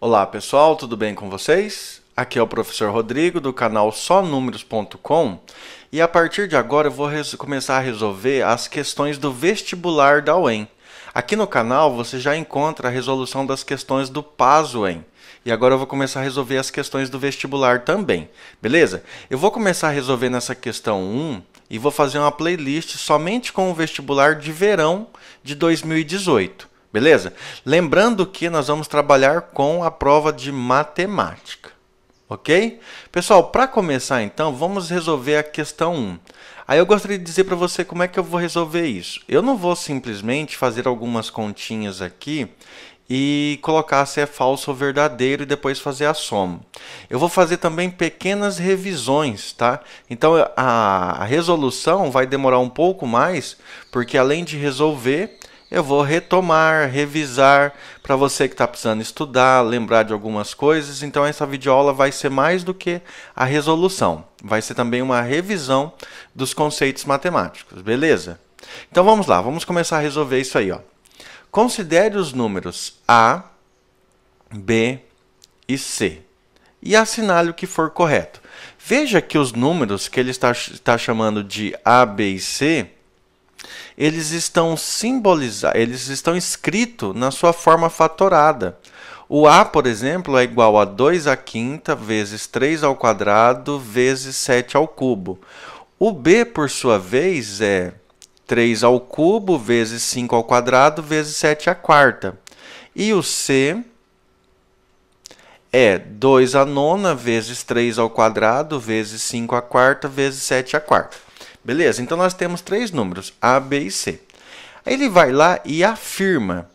Olá pessoal, tudo bem com vocês? Aqui é o professor Rodrigo do canal sonúmeros.com e a partir de agora eu vou começar a resolver as questões do vestibular da UEM. Aqui no canal você já encontra a resolução das questões do PAS UEM. E agora eu vou começar a resolver as questões do vestibular também, beleza? Eu vou começar a resolver nessa questão 1 e vou fazer uma playlist somente com o vestibular de verão de 2018. Beleza? Lembrando que nós vamos trabalhar com a prova de matemática, ok? Pessoal, para começar então, vamos resolver a questão 1. Aí eu gostaria de dizer para você como é que eu vou resolver isso. Eu não vou simplesmente fazer algumas continhas aqui e colocar se é falso ou verdadeiro e depois fazer a soma. Eu vou fazer também pequenas revisões, tá? Então a resolução vai demorar um pouco mais, porque além de resolver, eu vou retomar, revisar para você que está precisando estudar, lembrar de algumas coisas. Então essa videoaula vai ser mais do que a resolução. Vai ser também uma revisão dos conceitos matemáticos, beleza? Então vamos lá, vamos começar a resolver isso aí, ó. Considere os números A, B e C e assinale o que for correto. Veja que os números que ele está chamando de A, B e C, eles estão simbolizados, eles estão escritos na sua forma fatorada. O A, por exemplo, é igual a 2 à quinta vezes 3 ao quadrado vezes 7 ao cubo. O B, por sua vez, é 3 ao cubo vezes 5 ao quadrado vezes 7 à quarta. E o C é 2 à nona vezes 3 ao quadrado vezes 5 à quarta vezes 7 à quarta. Beleza? Então nós temos três números, A, B e C. Aí ele vai lá e afirma: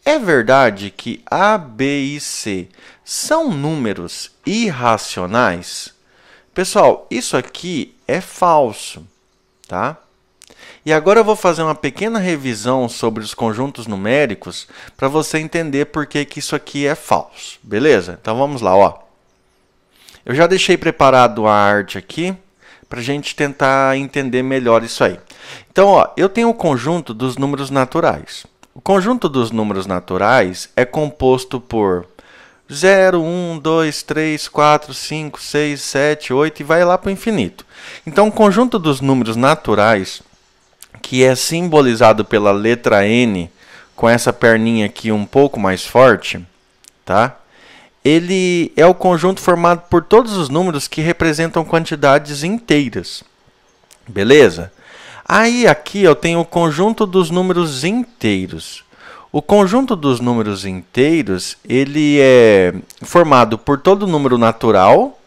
é verdade que A, B e C são números irracionais? Pessoal, isso aqui é falso, tá? E agora eu vou fazer uma pequena revisão sobre os conjuntos numéricos para você entender por que isso aqui é falso, beleza? Então vamos lá, ó. Eu já deixei preparado a arte aqui para a gente tentar entender melhor isso aí. Então, ó, eu tenho o conjunto dos números naturais. O conjunto dos números naturais é composto por 0, 1, 2, 3, 4, 5, 6, 7, 8 e vai lá para o infinito. Então, o conjunto dos números naturais, que é simbolizado pela letra N, com essa perninha aqui um pouco mais forte, tá? Ele é o conjunto formado por todos os números que representam quantidades inteiras. Beleza? Aí aqui eu tenho o conjunto dos números inteiros. O conjunto dos números inteiros, ele é formado por todo número natural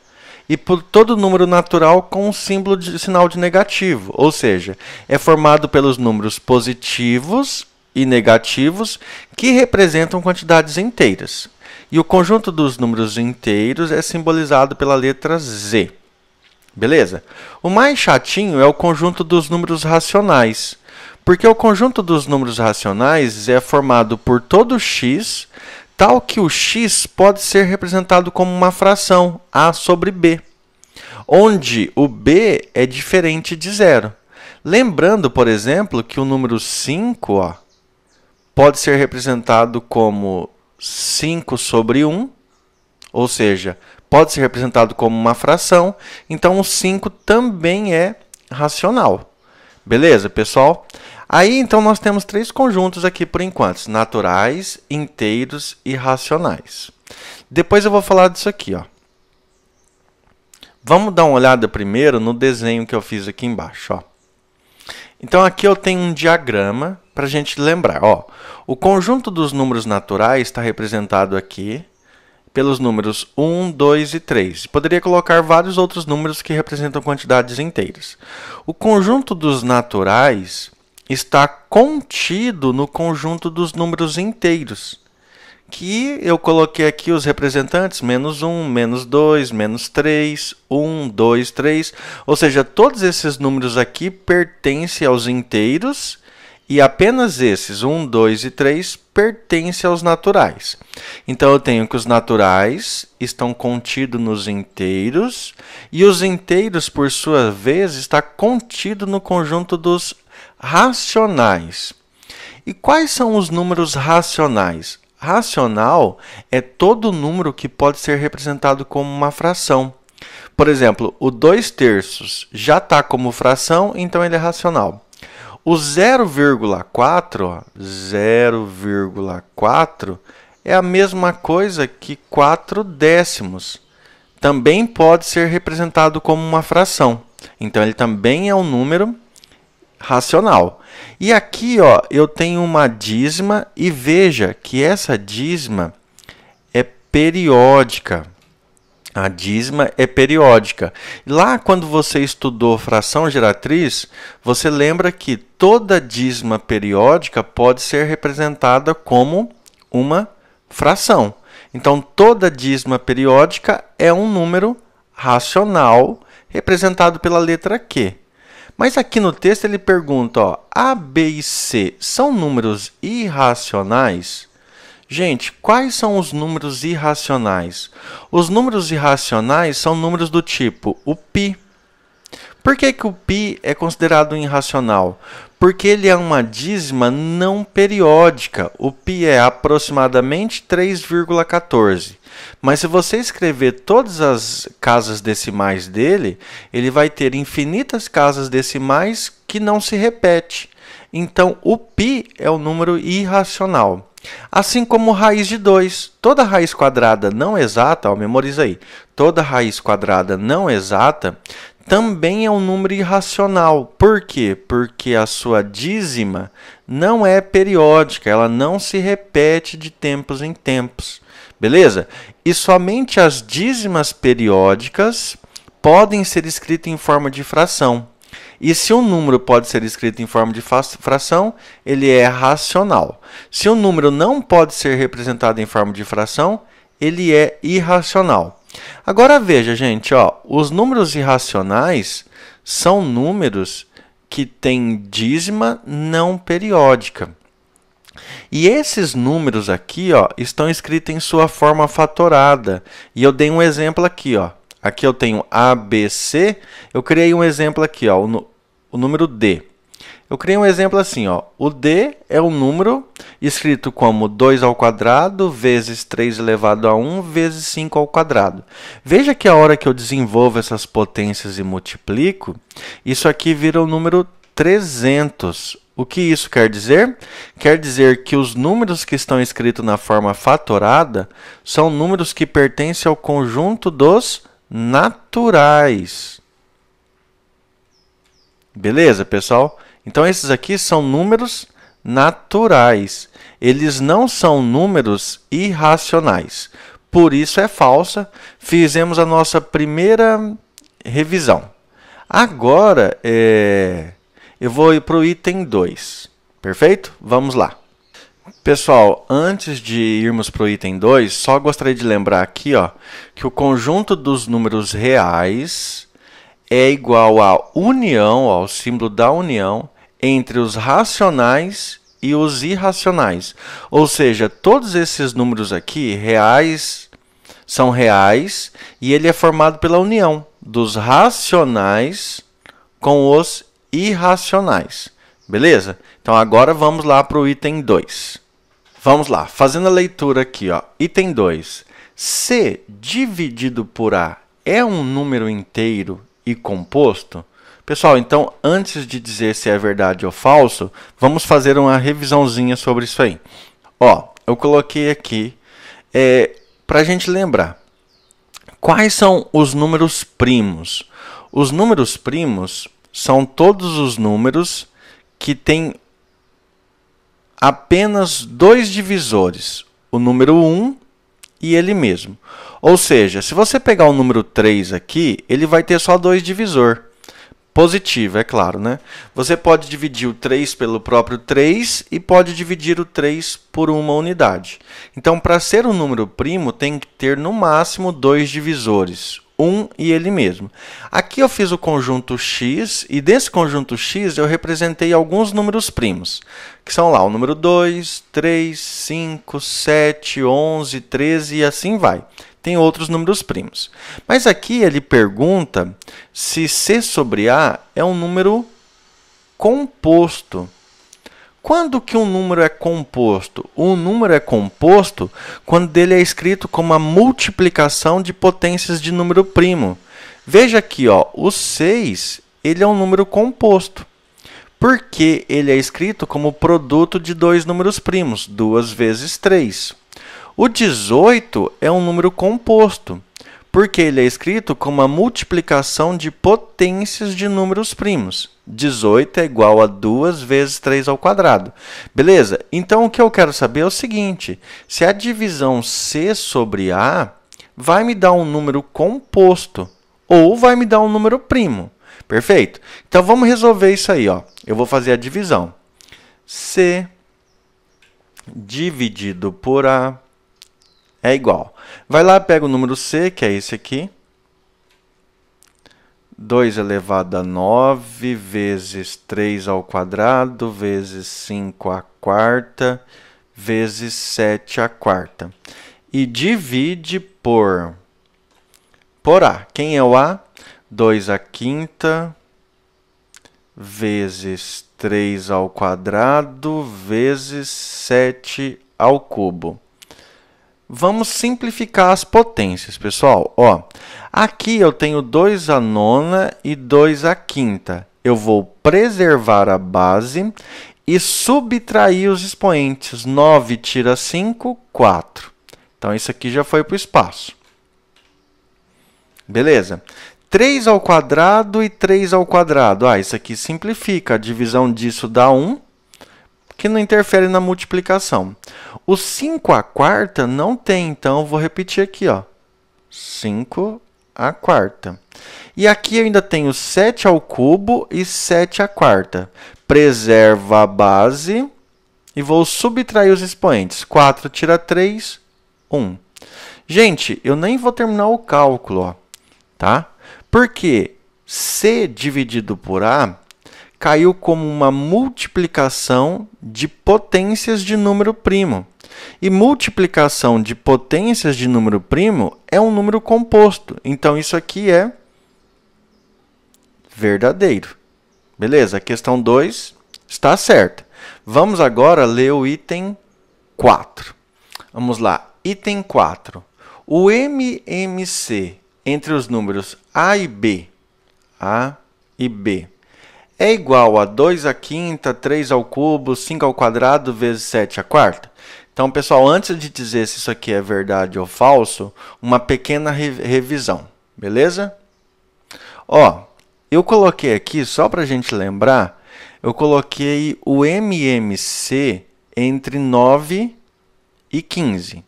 e por todo número natural com um símbolo de sinal de negativo, ou seja, é formado pelos números positivos e negativos que representam quantidades inteiras. E o conjunto dos números inteiros é simbolizado pela letra Z. Beleza? O mais chatinho é o conjunto dos números racionais, porque o conjunto dos números racionais é formado por todo x, tal que o x pode ser representado como uma fração, a sobre b, onde o b é diferente de zero. Lembrando, por exemplo, que o número 5 ó, pode ser representado como 5 sobre 1, ou seja, pode ser representado como uma fração, então o 5 também é racional. Beleza, pessoal? Aí, então, nós temos três conjuntos aqui por enquanto, naturais, inteiros e racionais. Depois eu vou falar disso aqui, ó. Vamos dar uma olhada primeiro no desenho que eu fiz aqui embaixo, ó. Então, aqui eu tenho um diagrama para a gente lembrar, ó. O conjunto dos números naturais está representado aqui pelos números 1, 2 e 3. Poderia colocar vários outros números que representam quantidades inteiras. O conjunto dos naturais está contido no conjunto dos números inteiros, que eu coloquei aqui os representantes, menos 1, menos 2, menos 3, 1, 2, 3. Ou seja, todos esses números aqui pertencem aos inteiros e apenas esses, 1, 2 e 3, pertencem aos naturais. Então, eu tenho que os naturais estão contidos nos inteiros e os inteiros, por sua vez, estão contidos no conjunto dos racionais. E quais são os números racionais? Racional é todo número que pode ser representado como uma fração. Por exemplo, o 2/3 já está como fração, então ele é racional. O 0,4, 0,4 é a mesma coisa que 4/10. Também pode ser representado como uma fração. Então, ele também é um número racional. E aqui, ó, eu tenho uma dízima e veja que essa dízima é periódica. A dízima é periódica. Lá, quando você estudou fração geratriz, você lembra que toda dízima periódica pode ser representada como uma fração. Então, toda dízima periódica é um número racional representado pela letra Q. Mas aqui no texto ele pergunta, ó, A, B e C são números irracionais? Gente, quais são os números irracionais? Os números irracionais são números do tipo o π. Por que o π é considerado irracional? Porque ele é uma dízima não periódica. O π é aproximadamente 3,14. Mas se você escrever todas as casas decimais dele, ele vai ter infinitas casas decimais que não se repete. Então, o π é um número irracional. Assim como raiz de 2. Toda raiz quadrada não exata, ó, memoriza aí, toda raiz quadrada não exata também é um número irracional. Por quê? Porque a sua dízima não é periódica, ela não se repete de tempos em tempos. Beleza? E somente as dízimas periódicas podem ser escritas em forma de fração. E se um número pode ser escrito em forma de fração, ele é racional. Se um número não pode ser representado em forma de fração, ele é irracional. Agora veja, gente, ó, os números irracionais são números que têm dízima não periódica. E esses números aqui, ó, estão escritos em sua forma fatorada. E eu dei um exemplo aqui, ó. Aqui eu tenho A, B, C. Eu criei um exemplo aqui, ó, o número D. Eu criei um exemplo assim, ó. O D é um número escrito como 2 ao quadrado vezes 3 elevado a 1 vezes 5 ao quadrado. Veja que a hora que eu desenvolvo essas potências e multiplico, isso aqui vira o número 300. O que isso quer dizer? Quer dizer que os números que estão escritos na forma fatorada são números que pertencem ao conjunto dos naturais. Beleza, pessoal? Então, esses aqui são números naturais. Eles não são números irracionais. Por isso é falsa. Fizemos a nossa primeira revisão. Agora, eu vou ir para o item 2. Perfeito? Vamos lá. Pessoal, antes de irmos para o item 2, só gostaria de lembrar aqui, ó, que o conjunto dos números reais é igual à união, ó, o símbolo da união, entre os racionais e os irracionais. Ou seja, todos esses números aqui, reais, são reais, e ele é formado pela união dos racionais com os irracionais. Beleza? Então, agora vamos lá para o item 2. Vamos lá, fazendo a leitura aqui, ó. Item 2. C dividido por A é um número inteiro e composto? Pessoal, então, antes de dizer se é verdade ou falso, vamos fazer uma revisãozinha sobre isso aí. Ó, eu coloquei aqui para a gente lembrar. Quais são os números primos? Os números primos são todos os números que têm apenas dois divisores, o número 1 e ele mesmo. Ou seja, se você pegar o número 3 aqui, ele vai ter só dois divisores. Positivo, é claro, né? Você pode dividir o 3 pelo próprio 3 e pode dividir o 3 por uma unidade. Então, para ser um número primo, tem que ter no máximo dois divisores, 1 e ele mesmo. Aqui eu fiz o conjunto x e desse conjunto x eu representei alguns números primos, que são lá o número 2, 3, 5, 7, 11, 13 e assim vai. Tem outros números primos. Mas aqui ele pergunta se C sobre A é um número composto. Quando que um número é composto? Um número é composto quando ele é escrito como a multiplicação de potências de número primo. Veja aqui, ó, o 6 ele é um número composto, porque ele é escrito como produto de dois números primos, 2 vezes 3. O 18 é um número composto, porque ele é escrito como a multiplicação de potências de números primos. 18 é igual a 2 vezes 3 ao quadrado. Beleza? Então, o que eu quero saber é o seguinte. Se a divisão C sobre A vai me dar um número composto ou vai me dar um número primo. Perfeito? Então, vamos resolver isso aí. Ó. Eu vou fazer a divisão. C dividido por A é igual. Vai lá, pega o número C, que é esse aqui. 2 elevado a 9 vezes 3 ao quadrado vezes 5 à quarta vezes 7 à quarta. E divide por A. Quem é o A? 2 à quinta vezes 3 ao quadrado vezes 7 ao cubo. Vamos simplificar as potências, pessoal. Ó, aqui eu tenho 2 à nona e 2 à quinta. Eu vou preservar a base e subtrair os expoentes. 9 tira 5, 4. Então, isso aqui já foi para o espaço. Beleza? 3 ao quadrado e 3 ao quadrado. Ah, isso aqui simplifica. A divisão disso dá 1, que não interfere na multiplicação. O 5 à quarta não tem, então eu vou repetir aqui, ó. 5 à quarta. E aqui eu ainda tenho 7 ao cubo e 7 à quarta. Preserva a base e vou subtrair os expoentes. 4 tira 3, 1. Gente, eu nem vou terminar o cálculo, ó, tá? Porque C dividido por A caiu como uma multiplicação de potências de número primo. E multiplicação de potências de número primo é um número composto. Então, isso aqui é verdadeiro. Beleza? A questão 2 está certa. Vamos agora ler o item 4. Vamos lá. Item 4. O MMC entre os números A e B é igual a 2 à quinta, 3 ao cubo, 5 ao quadrado vezes 7 à quarta. Então, pessoal, antes de dizer se isso aqui é verdade ou falso, uma pequena revisão, beleza? Ó, eu coloquei aqui, só para a gente lembrar, eu coloquei o MMC entre 9 e 15,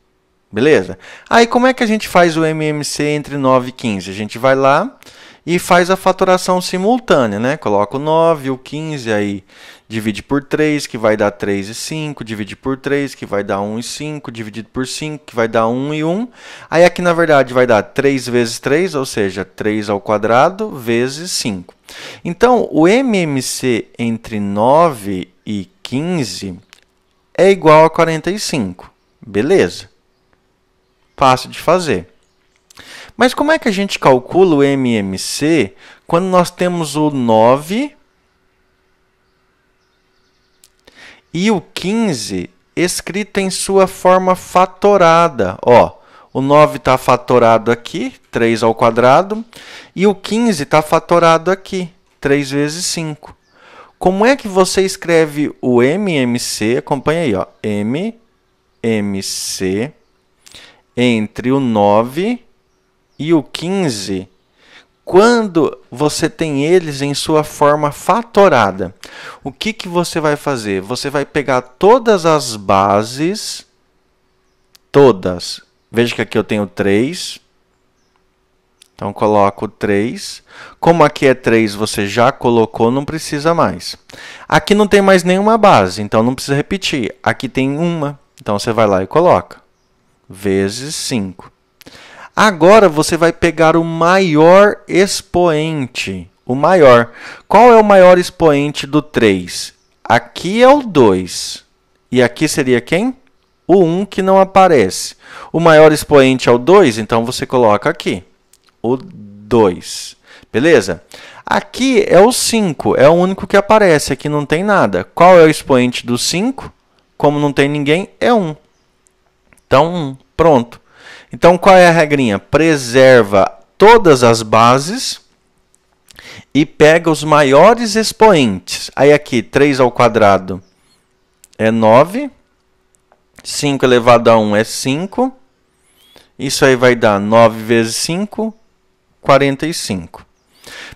beleza? Aí, como é que a gente faz o MMC entre 9 e 15? A gente vai lá e faz a fatoração simultânea, né? Coloca o 9, o 15, aí divide por 3, que vai dar 3 e 5, divide por 3, que vai dar 1 e 5, dividido por 5, que vai dar 1 e 1. Aí aqui, na verdade, vai dar 3 vezes 3, ou seja, 3 ao quadrado vezes 5. Então, o MMC entre 9 e 15 é igual a 45. Beleza? Fácil de fazer. Mas como é que a gente calcula o MMC quando nós temos o 9 e o 15 escrito em sua forma fatorada? Ó, o 9 está fatorado aqui, 3 ao quadrado, e o 15 está fatorado aqui, 3 vezes 5. Como é que você escreve o MMC? Acompanha aí, ó, MMC entre o 9 e o 15, quando você tem eles em sua forma fatorada. O que você vai fazer? Você vai pegar todas as bases, todas. Veja que aqui eu tenho 3. Então, coloco 3. Como aqui é 3, você já colocou, não precisa mais. Aqui não tem mais nenhuma base, então não precisa repetir. Aqui tem uma, então você vai lá e coloca. Vezes 5. Agora, você vai pegar o maior expoente. O maior. Qual é o maior expoente do 3? Aqui é o 2. E aqui seria quem? O 1 que não aparece. O maior expoente é o 2, então você coloca aqui. O 2. Beleza? Aqui é o 5, é o único que aparece, aqui não tem nada. Qual é o expoente do 5? Como não tem ninguém, é 1. Então, 1. Pronto. Então, qual é a regrinha? Preserva todas as bases e pega os maiores expoentes. Aí aqui, 3 ao quadrado é 9. 5 elevado a 1 é 5. Isso aí vai dar 9 vezes 5, 45.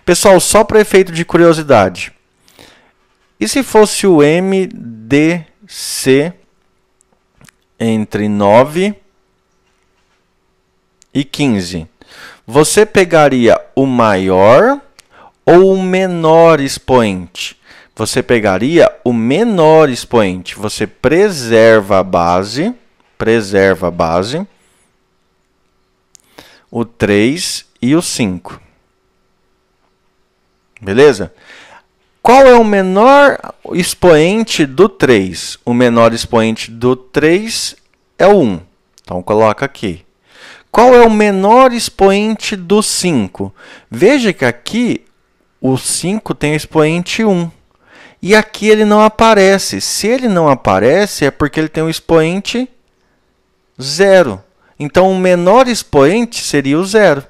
Pessoal, só para efeito de curiosidade. E se fosse o MDC entre 9 e 15? Você pegaria o maior ou o menor expoente? Você pegaria o menor expoente. Você preserva a base, o 3 e o 5. Beleza? Qual é o menor expoente do 3? O menor expoente do 3 é o 1. Então, coloca aqui. Qual é o menor expoente do 5? Veja que aqui o 5 tem o expoente 1. E aqui ele não aparece. Se ele não aparece, é porque ele tem o expoente 0. Então, o menor expoente seria o 0.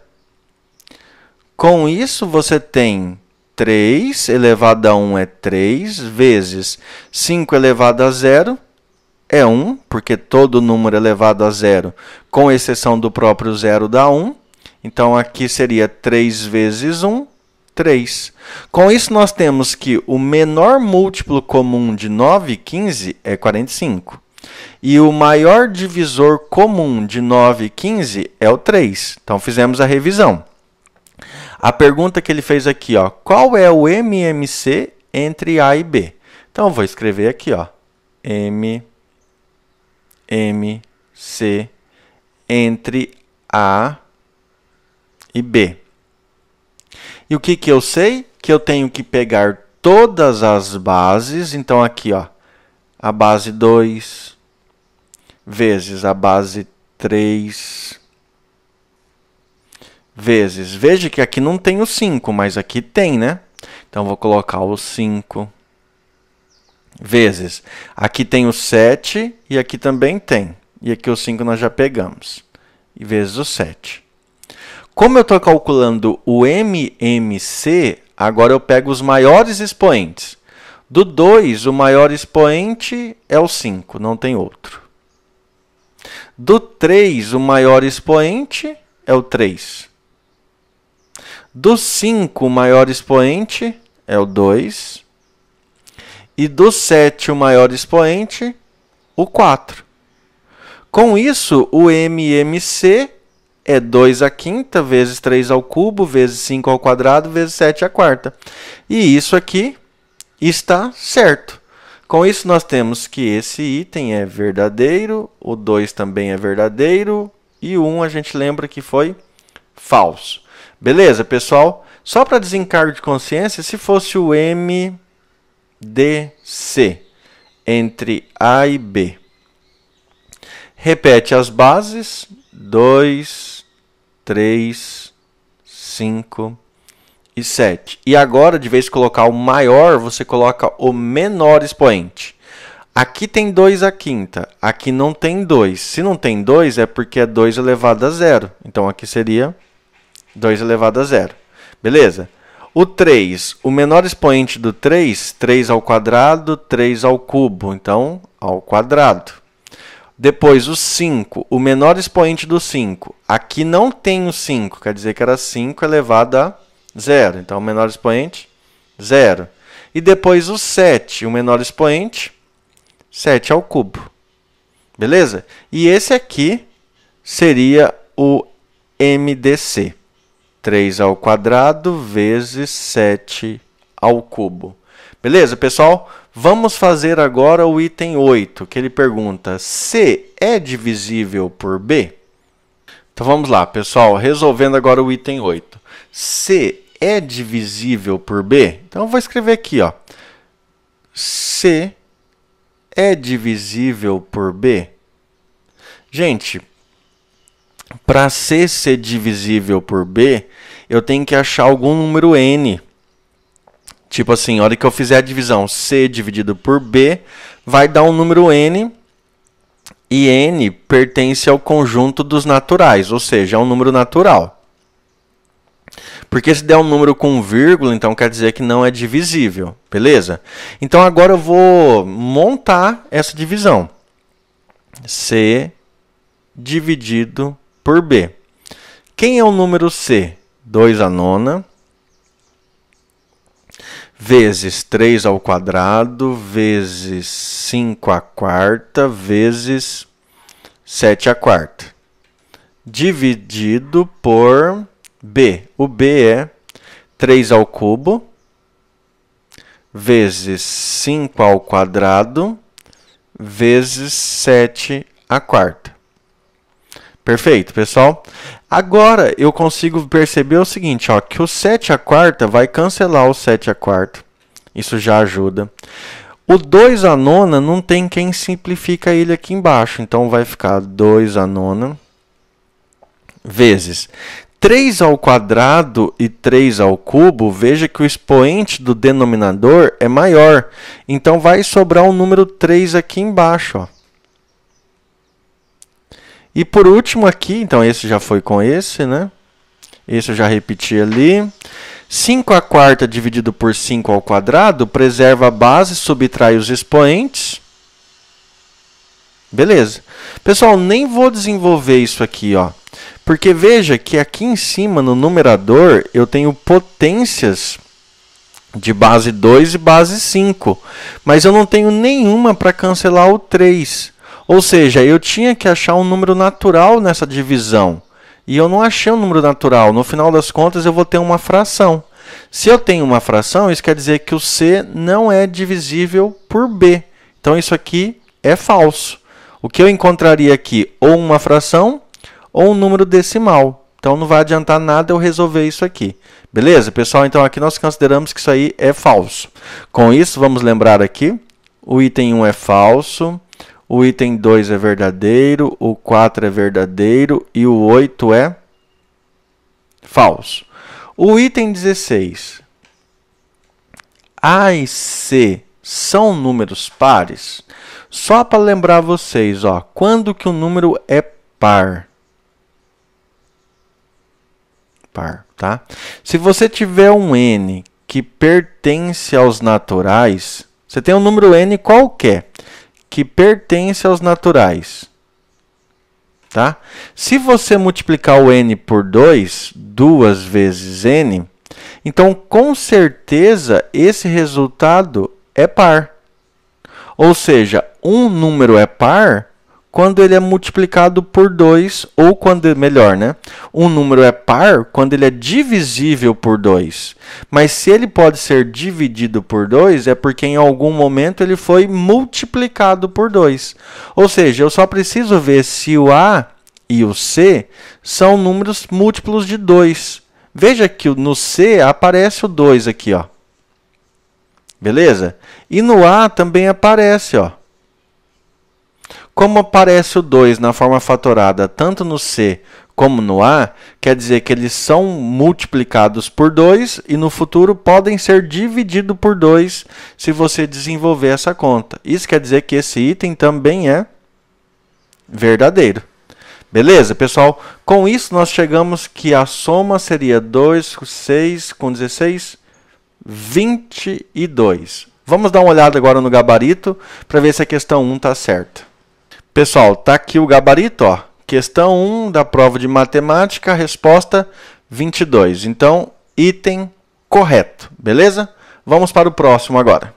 Com isso, você tem 3 elevado a 1 é 3, vezes 5 elevado a 0 é 1, porque todo número elevado a 0, com exceção do próprio 0, dá 1. Então, aqui seria 3 vezes 1, 3. Com isso, nós temos que o menor múltiplo comum de 9 e 15 é 45. E o maior divisor comum de 9 e 15 é o 3. Então, fizemos a revisão. A pergunta que ele fez aqui, ó, qual é o MMC entre A e B? Então, eu vou escrever aqui, ó, MMC entre A e B. E o que eu sei? Que eu tenho que pegar todas as bases. Então, aqui, ó, a base 2 vezes a base 3 vezes. Veja que aqui não tem o 5, mas aqui tem, né? Então, vou colocar o 5 vezes. Aqui tem o 7 e aqui também tem. E aqui o 5 nós já pegamos. E vezes o 7. Como eu estou calculando o MMC, agora eu pego os maiores expoentes. Do 2, o maior expoente é o 5, não tem outro. Do 3, o maior expoente é o 3. Do 5, o maior expoente é o 2. E do 7, o maior expoente, o 4. Com isso, o MMC é 2 à quinta vezes 3 ao cubo, vezes 5 ao quadrado, vezes 7 à quarta. E isso aqui está certo. Com isso, nós temos que esse item é verdadeiro, o 2 também é verdadeiro, e o 1 a gente lembra que foi falso. Beleza, pessoal? Só para desencargo de consciência, se fosse o MDC entre A e B. Repete as bases, 2, 3, 5 e 7. E agora, de vez de colocar o maior, você coloca o menor expoente. Aqui tem 2 à quinta, aqui não tem 2. Se não tem 2, é porque é 2 elevado a 0. Então, aqui seria 2 elevado a 0. Beleza? O 3, o menor expoente do 3, 3 ao quadrado, 3 ao cubo. Então, ao quadrado. Depois, o 5, o menor expoente do 5. Aqui não tem o 5, quer dizer que era 5 elevado a 0. Então, o menor expoente, 0. E depois, o 7, o menor expoente, 7 ao cubo. Beleza? E esse aqui seria o MDC. 3 ao quadrado vezes 7 ao cubo. Beleza, pessoal? Vamos fazer agora o item 8, que ele pergunta: C é divisível por B? Então, vamos lá, pessoal. Resolvendo agora o item 8. C é divisível por B? Então, eu vou escrever aqui, ó. C é divisível por B? Gente, para C ser divisível por B, eu tenho que achar algum número N. Tipo assim, a hora que eu fizer a divisão C dividido por B, vai dar um número N, e N pertence ao conjunto dos naturais, ou seja, é um número natural. Porque se der um número com vírgula, então quer dizer que não é divisível, beleza? Então agora eu vou montar essa divisão. C dividido por B. Quem é o número C? 2 à nona, vezes 3 ao quadrado, vezes 5 à quarta, vezes 7 à quarta. Dividido por B. O B é 3 ao cubo, vezes 5 ao quadrado, vezes 7 à quarta. Perfeito, pessoal? Agora eu consigo perceber o seguinte, ó, que o 7 à quarta vai cancelar o 7 à quarta. Isso já ajuda. O 2 à nona não tem quem simplifica ele aqui embaixo. Então vai ficar 2 à nona vezes 3 ao quadrado e 3 ao cubo. Veja que o expoente do denominador é maior. Então vai sobrar o número 3 aqui embaixo, ó. E por último aqui, então esse já foi com esse, né? Esse eu já repeti ali. 5 à quarta dividido por 5 ao quadrado, preserva a base, subtrai os expoentes. Beleza. Pessoal, nem vou desenvolver isso aqui, ó. Porque veja que aqui em cima, no numerador, eu tenho potências de base 2 e base 5. Mas eu não tenho nenhuma para cancelar o 3. Ou seja, eu tinha que achar um número natural nessa divisão. E eu não achei um número natural. No final das contas, eu vou ter uma fração. Se eu tenho uma fração, isso quer dizer que o C não é divisível por B. Então, isso aqui é falso. O que eu encontraria aqui? Ou uma fração, ou um número decimal. Então, não vai adiantar nada eu resolver isso aqui. Beleza, pessoal? Então, aqui nós consideramos que isso aí é falso. Com isso, vamos lembrar aqui. O item 1 é falso. O item 2 é verdadeiro, o 4 é verdadeiro e o 8 é falso. O item 16. A e C são números pares? Só para lembrar vocês, ó, quando que o número é par? Par, tá? Se você tiver um N que pertence aos naturais, você tem um número N qualquer que pertence aos naturais, tá? Se você multiplicar o n por 2, 2 vezes n, então com certeza esse resultado é par. Ou seja, um número é par quando ele é multiplicado por 2, ou quando, melhor, né? Um número é par quando ele é divisível por 2. Mas se ele pode ser dividido por 2, é porque em algum momento ele foi multiplicado por 2. Ou seja, eu só preciso ver se o A e o C são números múltiplos de 2. Veja que no C aparece o 2 aqui, ó. Beleza? E no A também aparece, ó. Como aparece o 2 na forma fatorada tanto no C como no A, quer dizer que eles são multiplicados por 2 e no futuro podem ser divididos por 2 se você desenvolver essa conta. Isso quer dizer que esse item também é verdadeiro. Beleza, pessoal? Com isso, nós chegamos que a soma seria 2, 6 com 16, 22. Vamos dar uma olhada agora no gabarito para ver se a questão 1 está certa. Pessoal, está aqui o gabarito, ó. Questão 1 da prova de matemática, resposta 22. Então, item correto, beleza? Vamos para o próximo agora.